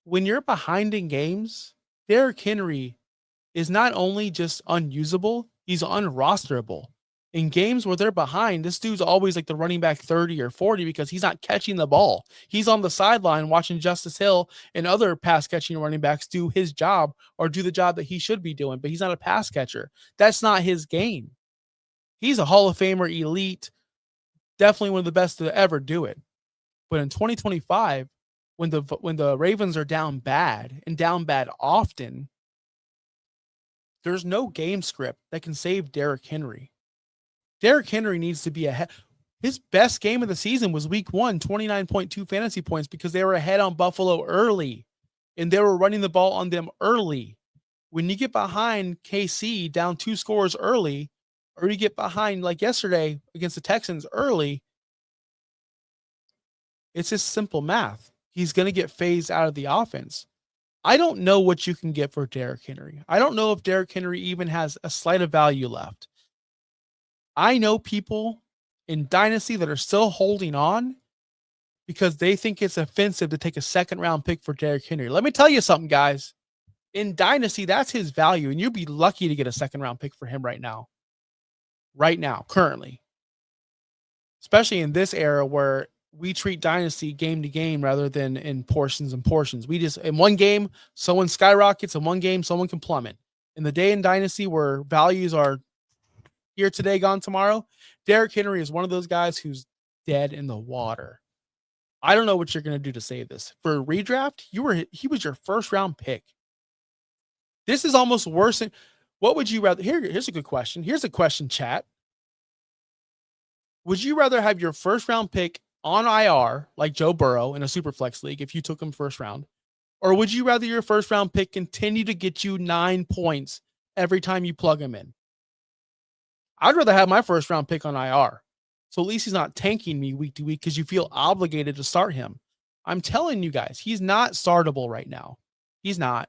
When you're behind in games, Derrick Henry is not only just unusable, he's unrosterable. In games where they're behind, this dude's always like the running back 30 or 40 because he's not catching the ball. He's on the sideline watching Justice Hill and other pass catching running backs do his job or do the job that he should be doing, but he's not a pass catcher. That's not his game. He's a Hall of Famer, elite, definitely one of the best to ever do it. But in 2025, when the Ravens are down bad and down bad often, there's no game script that can save Derrick Henry. Derrick Henry needs to be ahead. His best game of the season was week 1, 29.2 fantasy points because they were ahead on Buffalo early and they were running the ball on them early. When you get behind KC down 2 scores early, or you get behind like yesterday against the Texans early, It's just simple math. He's going to get phased out of the offense. I don't know what you can get for Derrick Henry. I don't know if Derrick Henry even has a slight of value left. I know people in Dynasty that are still holding on because they think it's offensive to take a second round pick for Derrick Henry. Let me tell you something, guys. In Dynasty, that's his value, and you'd be lucky to get a second round pick for him right now. Right now, currently. Especially in this era where we treat Dynasty game to game rather than in portions and portions. We just, in one game, someone skyrockets, in one game, someone can plummet. In the day in Dynasty where values are here today, gone tomorrow, Derrick Henry is one of those guys who's dead in the water. I don't know what you're going to do to save this. For a redraft, he was your first round pick. This is almost worse than what would you rather? Here's a good question. Here's a question, chat. Would you rather have your first round pick on IR, like Joe Burrow in a super flex league, if you took him first round? Or would you rather your first round pick continue to get you 9 points every time you plug him in? I'd rather have my first round pick on IR. So at least he's not tanking me week to week because you feel obligated to start him. I'm telling you guys, he's not startable right now. He's not.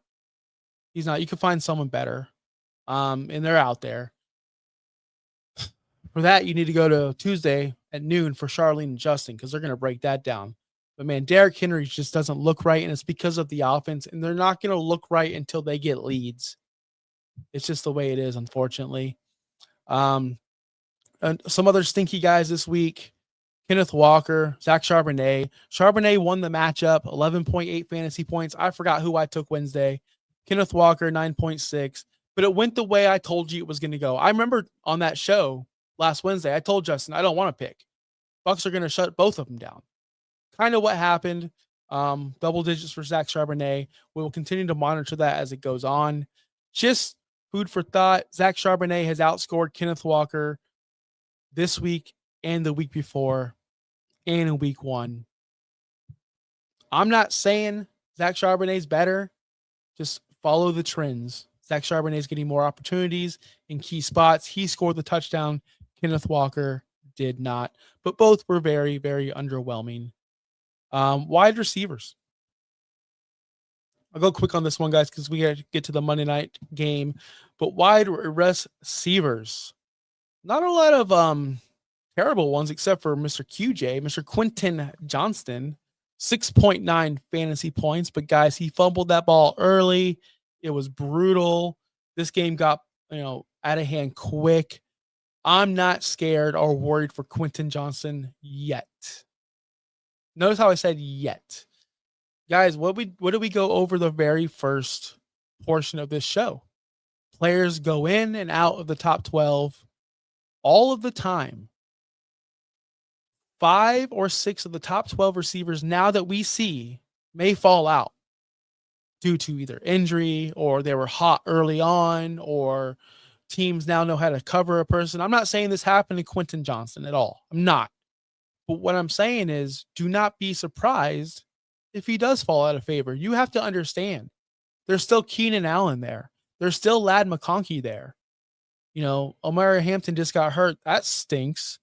He's not. You can find someone better. And they're out there. For that, you need to go to Tuesday at noon for Charlene and Justin because they're going to break that down. But man, Derrick Henry just doesn't look right, and it's because of the offense, and they're not going to look right until they get leads. It's just the way it is, unfortunately. And some other stinky guys this week: Kenneth Walker, Zach Charbonnet. Charbonnet won the matchup, 11.8 fantasy points. I forgot who I took Wednesday. Kenneth Walker, 9.6. But it went the way I told you it was going to go. I remember on that show last Wednesday, I told Justin, I don't want to pick. Bucks are going to shut both of them down. Kind of what happened. Double digits for Zach Charbonnet. We will continue to monitor that as it goes on. Just food for thought. Zach Charbonnet has outscored Kenneth Walker this week and the week before and in week 1. I'm not saying Zach Charbonnet's better. Just follow the trends. Zach Charbonnet's getting more opportunities in key spots. He scored the touchdown. Kenneth Walker did not. But both were very, very underwhelming. Wide receivers. I'll go quick on this one, guys, because we got to get to the Monday night game. But wide receivers. Not a lot of terrible ones except for Mr. QJ, Mr. Quentin Johnston. 6.9 fantasy points. But, guys, he fumbled that ball early. It was brutal. This game got, out of hand quick. I'm not scared or worried for Quentin Johnston yet. Notice how I said yet. Guys, what do we go over the very first portion of this show? Players go in and out of the top 12 all of the time. 5 or 6 of the top 12 receivers now that we see may fall out due to either injury or they were hot early on or teams now know how to cover a person. I'm not saying this happened to Quentin Johnston at all. I'm not. But what I'm saying is do not be surprised if he does fall out of favor. You have to understand there's still Keenan Allen there. There's still Ladd McConkey there. Omari Hampton just got hurt. That stinks.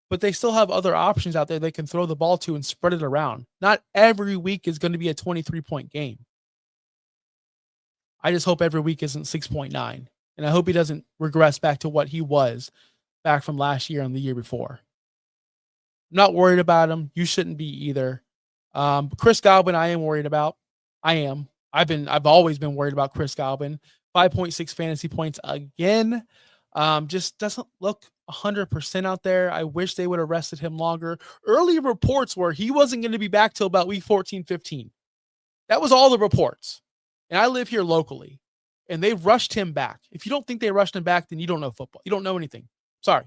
But they still have other options out there they can throw the ball to and spread it around. Not every week is going to be a 23-point game. I just hope every week isn't 6.9. And I hope he doesn't regress back to what he was back from last year and the year before. I'm not worried about him. You shouldn't be either. Chris Godwin, I am worried about. I am. I've always been worried about Chris Godwin. 5.6 fantasy points again. Just doesn't look 100% out there. I wish they would have rested him longer. Early reports were he wasn't going to be back till about week 14, 15. That was all the reports. And I live here locally, and they rushed him back. If you don't think they rushed him back, then you don't know football. You don't know anything. Sorry.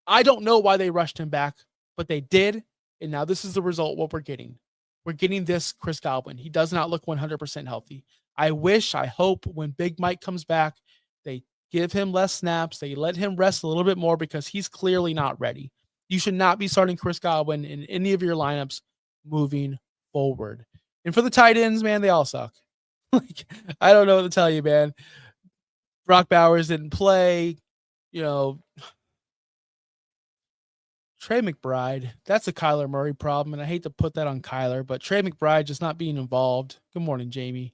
I don't know why they rushed him back, but they did. And now this is the result, what we're getting. We're getting this Chris Godwin. He does not look 100% healthy. I hope when Big Mike comes back, they give him less snaps. They let him rest a little bit more because he's clearly not ready. You should not be starting Chris Godwin in any of your lineups moving forward. And for the tight ends, man, they all suck. I don't know what to tell you, man. Brock Bowers didn't play. Trey McBride, that's a Kyler Murray problem, and I hate to put that on Kyler, but Trey McBride just not being involved. Good morning, Jamie.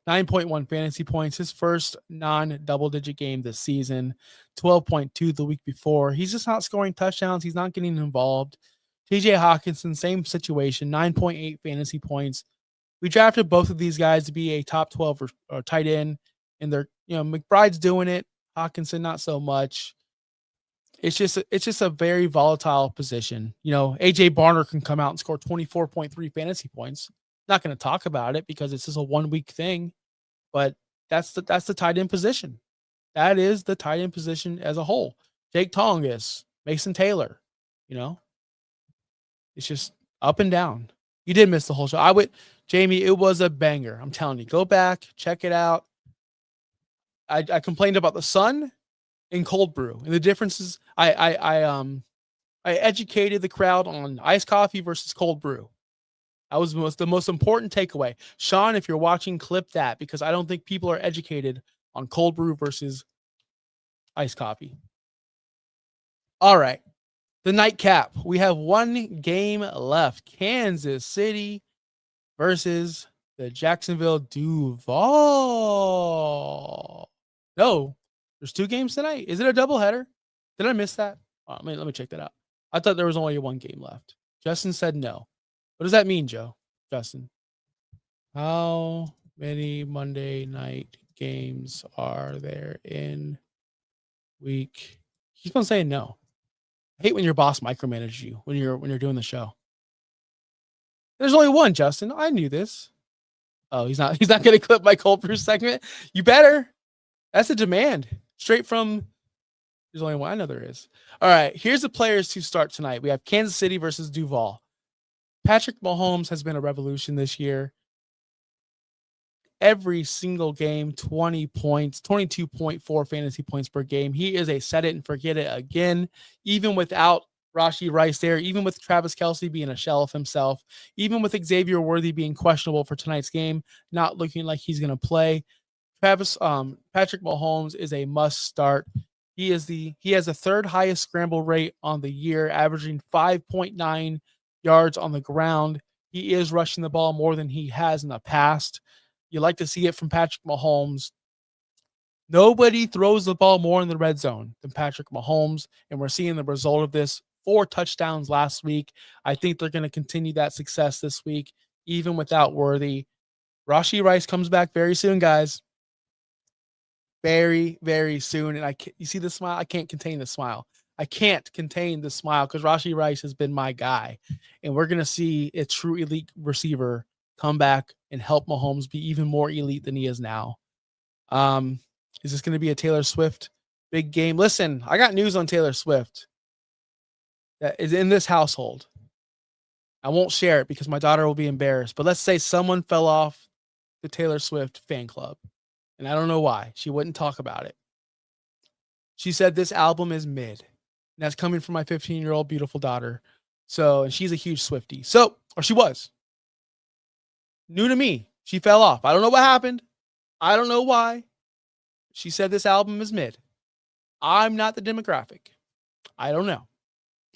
9.1 fantasy points, his first non-double-digit game this season, 12.2 the week before. He's just not scoring touchdowns. He's not getting involved. TJ Hawkinson, same situation, 9.8 fantasy points. We drafted both of these guys to be a top 12 or tight end, and they're, McBride's doing it. Hawkinson, not so much. It's just a very volatile position. AJ Barner can come out and score 24.3 fantasy points. Not going to talk about it because it's just a 1 week thing, but that's the tight end position. That is the tight end position as a whole. Jake Tongas, Mason Taylor, it's just up and down. You did miss the whole show. Jamie, it was a banger. I'm telling you, go back, check it out. I complained about the sun and cold brew, and the differences. I educated the crowd on iced coffee versus cold brew. That was the most important takeaway. Sean, if you're watching, clip that, because I don't think people are educated on cold brew versus iced coffee. All right. The nightcap. We have one game left. Kansas City versus the Jacksonville Duval. No, there's 2 games tonight. Is it a doubleheader? Did I miss that? Let me check that out. I thought there was only 1 game left. Justin said no. What does that mean, Joe? Justin? How many Monday night games are there in week? He's going to say no. I hate when your boss micromanages you when you're doing the show. There's only 1, Justin. I knew this. Oh, he's not going to clip my cold brew segment. You better. That's a demand. Straight from. There's only 1. I know there is. All right. Here's the players to start tonight. We have Kansas City versus Duval. Patrick Mahomes has been a revolution this year. Every single game, 20 points, 22.4 fantasy points per game. He is a set it and forget it again, even without Rashee Rice there, even with Travis Kelce being a shell of himself, even with Xavier Worthy being questionable for tonight's game, not looking like he's going to play. Patrick Mahomes is a must start. He has the 3rd highest scramble rate on the year, averaging 5.9 yards on the ground. He is rushing the ball more than he has in the past. You like to see it from Patrick Mahomes. Nobody throws the ball more in the red zone than Patrick Mahomes, and we're seeing the result of this. 4 touchdowns last week. I think they're going to continue that success this week, even without Worthy. Rashee Rice comes back very soon, guys. Very, very soon. And you see the smile? I can't contain the smile. I can't contain the smile because Rashee Rice has been my guy. And we're going to see a true elite receiver come back and help Mahomes be even more elite than he is now. Is this going to be a Taylor Swift big game? Listen, I got news on Taylor Swift that is in this household. I won't share it because my daughter will be embarrassed. But let's say someone fell off the Taylor Swift fan club. And I don't know why. She wouldn't talk about it. She said this album is mid. And that's coming from my 15-year-old beautiful daughter. And she's a huge Swiftie. Or she was. New to me. She fell off. I don't know what happened. I don't know why. She said this album is mid. I'm not the demographic. I don't know.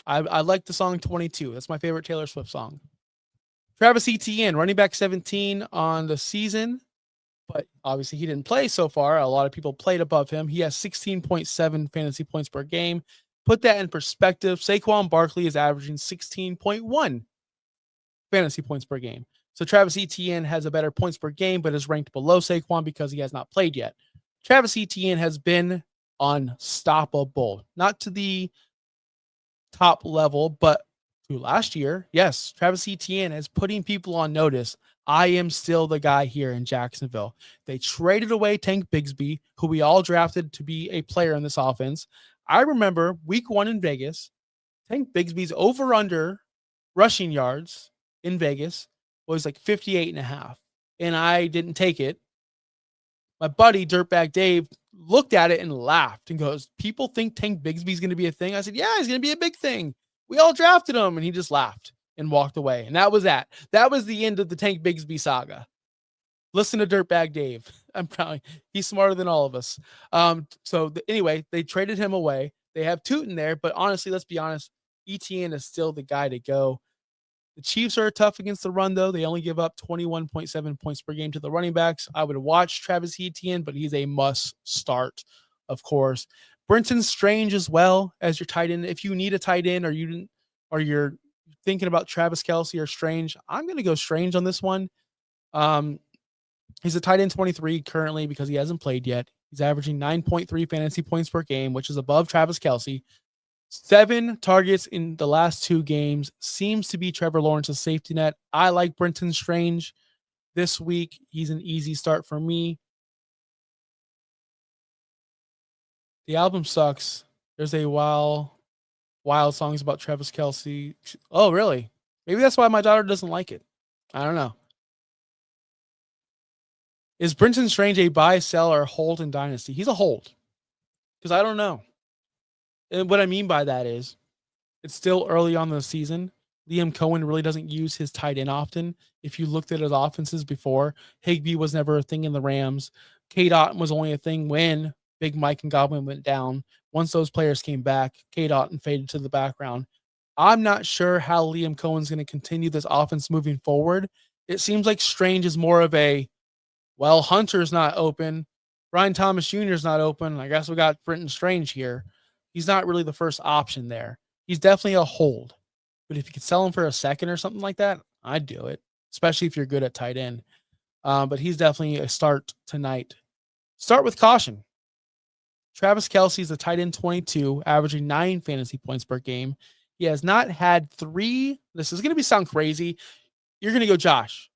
I like the song 22. That's my favorite Taylor Swift song. Travis Etienne, running back 17 on the season. But obviously he didn't play so far. A lot of people played above him. He has 16.7 fantasy points per game. Put that in perspective. Saquon Barkley is averaging 16.1 fantasy points per game. So Travis Etienne has a better points per game, but is ranked below Saquon because he has not played yet. Travis Etienne has been unstoppable. Not to the top level, but through last year, yes, Travis Etienne is putting people on notice. I am still the guy here in Jacksonville. They traded away Tank Bigsby, who we all drafted to be a player in this offense. I remember week 1 in Vegas, Tank Bigsby's over-under rushing yards in Vegas was like 58.5, and I didn't take it. My buddy, Dirtbag Dave, looked at it and laughed and goes, people think Tank Bigsby's going to be a thing? I said, yeah, he's going to be a big thing. We all drafted him. And he just laughed and walked away. And that was that. That was the end of the Tank Bigsby saga. Listen to Dirtbag Dave. I'm probably, he's smarter than all of us. Anyway, they traded him away. They have Tootin there, but honestly, let's be honest. ETN is still the guy to go. The Chiefs are tough against the run, though. They only give up 21.7 points per game to the running backs. I would watch Travis Etienne, but he's a must start, of course. Brenton Strange as well as your tight end. If you need a tight end or you're thinking about Travis Kelce or Strange, I'm going to go Strange on this one. He's a tight end 23 currently because he hasn't played yet. He's averaging 9.3 fantasy points per game, which is above Travis Kelce. 7 targets in the last 2 games. Seems to be Trevor Lawrence's safety net. I like Brenton Strange this week. He's an easy start for me. The album sucks. There's a wild songs about Travis Kelce. Oh, really? Maybe that's why my daughter doesn't like it. I don't know. Is Brenton Strange a buy, sell, or hold in Dynasty? He's a hold. Because I don't know. And what I mean by that is it's still early on in the season. Liam Cohen really doesn't use his tight end often. If you looked at his offenses before, Higbee was never a thing in the Rams. K-Dot was only a thing when Big Mike and Godwin went down. Once those players came back, K-Dot faded to the background. I'm not sure how Liam Cohen's going to continue this offense moving forward. It seems like Strange is more of a, well, Hunter's not open. Brian Thomas Jr. is not open. I guess we got Brenton Strange here. He's not really the first option there. He's definitely a hold. But if you could sell him for a second or something like that, I'd do it, especially if you're good at tight end. But he's definitely a start tonight. Start with caution. Travis Kelce is a tight end 22, averaging 9 fantasy points per game. He has not had 3. This is going to sound crazy. You're going to go, Josh.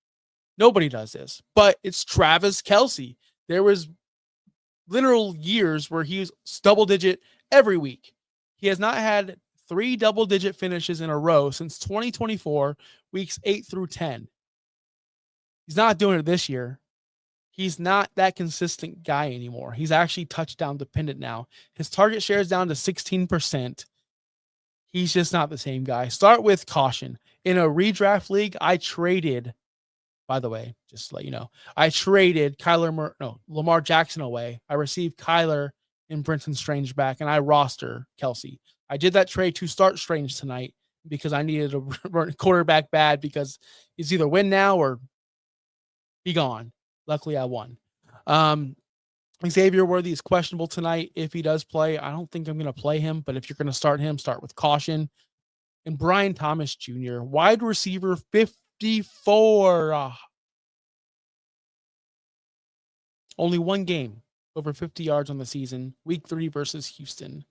Nobody does this, but it's Travis Kelce. There was literal years where he was double-digit every week. He has not had 3 double-digit finishes in a row since 2024, weeks 8 through 10. He's not doing it this year. He's not that consistent guy anymore. He's actually touchdown dependent now. His target share is down to 16%. He's just not the same guy. Start with caution. In a redraft league, I traded, by the way, just to let you know, I traded Lamar Jackson away. I received Kyler and Brenton Strange back, and I roster Kelce. I did that trade to start Strange tonight because I needed a quarterback bad because he's either win now or be gone. Luckily, I won. Xavier Worthy is questionable tonight. If he does play, I don't think I'm going to play him, but if you're going to start him, start with caution. And Brian Thomas Jr., wide receiver 54. Only 1 game over 50 yards on the season. Week 3 versus Houston.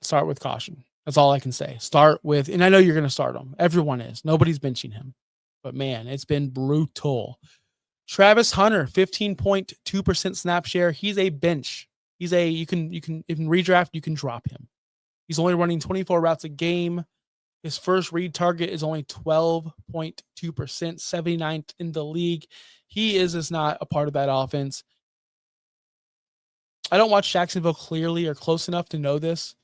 Start with caution. That's all I can say. Start with, and I know you're going to start him. Everyone is. Nobody's benching him. But man, it's been brutal. Travis Hunter, 15.2% snap share. He's a bench. He's a, you can in redraft, you can drop him. He's only running 24 routes a game. His first read target is only 12.2%, 79th in the league. He is not a part of that offense. I don't watch Jacksonville clearly or close enough to know this,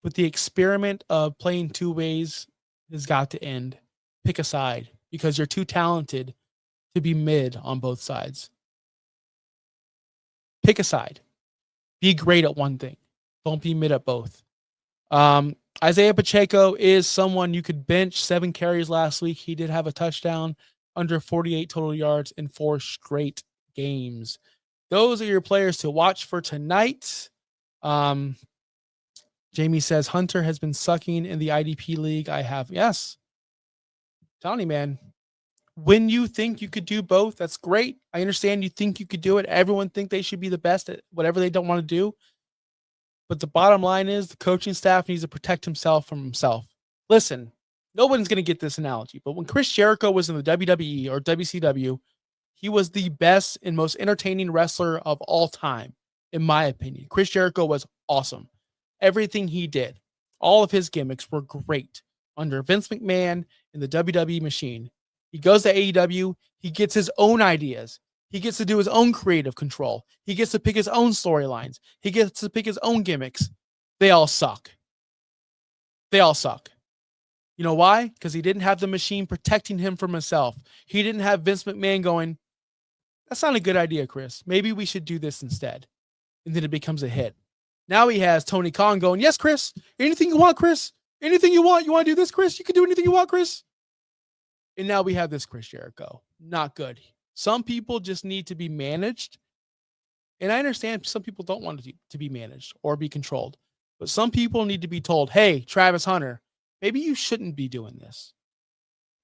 but the experiment of playing 2 ways has got to end. Pick a side because you're too talented to be mid on both sides. Pick a side. Be great at one thing. Don't be mid at both. Isaiah Pacheco is someone you could bench. 7 carries last week. He did have a touchdown, under 48 total yards in 4 straight games. Those are your players to watch for tonight. Jamie says Hunter has been sucking in the IDP league. I have. Yes. Telling you, man. When you think you could do both, that's great. I understand you think you could do it. Everyone think they should be the best at whatever they don't want to do. But the bottom line is the coaching staff needs to protect himself from himself. Listen, no one's going to get this analogy, but when Chris Jericho was in the WWE or WCW, he was the best and most entertaining wrestler of all time, in my opinion. Chris Jericho was awesome. Everything he did, all of his gimmicks were great under Vince McMahon in the WWE machine. He goes to AEW. He gets his own ideas. He gets to do his own creative control. He gets to pick his own storylines. He gets to pick his own gimmicks. They all suck. They all suck. You know why? Because he didn't have the machine protecting him from himself. He didn't have Vince McMahon going, that's not a good idea, Chris. Maybe we should do this instead. And then it becomes a hit. Now he has Tony Khan going, yes, Chris, anything you want, Chris. Anything you want. You want to do this, Chris? You can do anything you want, Chris. And now we have this Chris Jericho. Not good. Some people just need to be managed. And I understand some people don't want to be managed or be controlled. But some people need to be told, hey, Travis Hunter, maybe you shouldn't be doing this.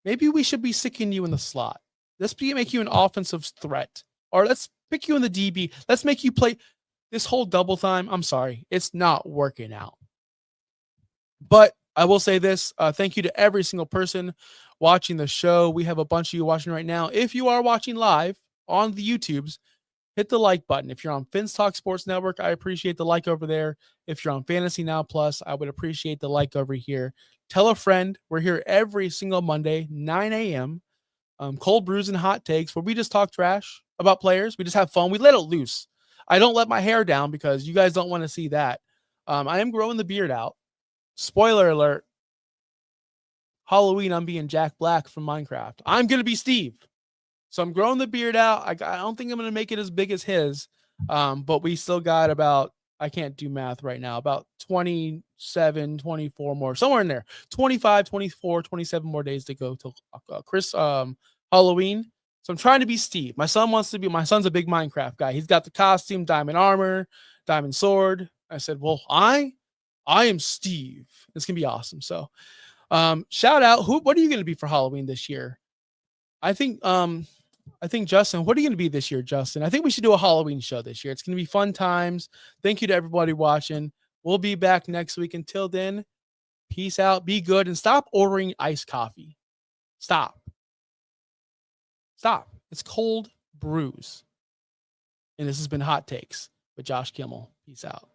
Maybe we should be sticking you in the slot. Let's make you an offensive threat. Or let's pick you in the DB. Let's make you play this whole double time. I'm sorry. It's not working out. But I will say this. Thank you to every single person watching the show. We have a bunch of you watching right now. If you are watching live on the YouTubes, hit the like button. If you're on Finns Talk Sports Network, I appreciate the like over there. If you're on Fantasy Now Plus, I would appreciate the like over here. Tell a friend. We're here every single Monday, 9 a.m. Cold brews and hot takes where we just talk trash about players. We just have fun. We let it loose. I don't let my hair down because you guys don't want to see that. I am growing the beard out. Spoiler alert. Halloween, I'm being Jack Black from Minecraft. I'm going to be Steve. So I'm growing the beard out. I don't think I'm going to make it as big as his. But we still got about, I can't do math right now, about 27, 24 more, somewhere in there. 25, 24, 27 more days to go till Halloween. So I'm trying to be Steve. My son's a big Minecraft guy. He's got the costume, diamond armor, diamond sword. I said, well, I am Steve. It's going to be awesome. So shout out. What are you going to be for Halloween this year? I think Justin, what are you going to be this year, Justin? I think we should do a Halloween show this year. It's going to be fun times. Thank you to everybody watching. We'll be back next week. Until then, peace out. Be good and stop ordering iced coffee. Stop. It's cold brews. And this has been Hot Takes with Josh Kimmel. Peace out.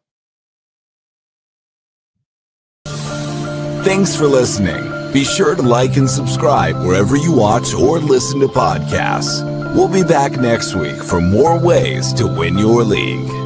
Thanks for listening. Be sure to like and subscribe wherever you watch or listen to podcasts. We'll be back next week for more ways to win your league.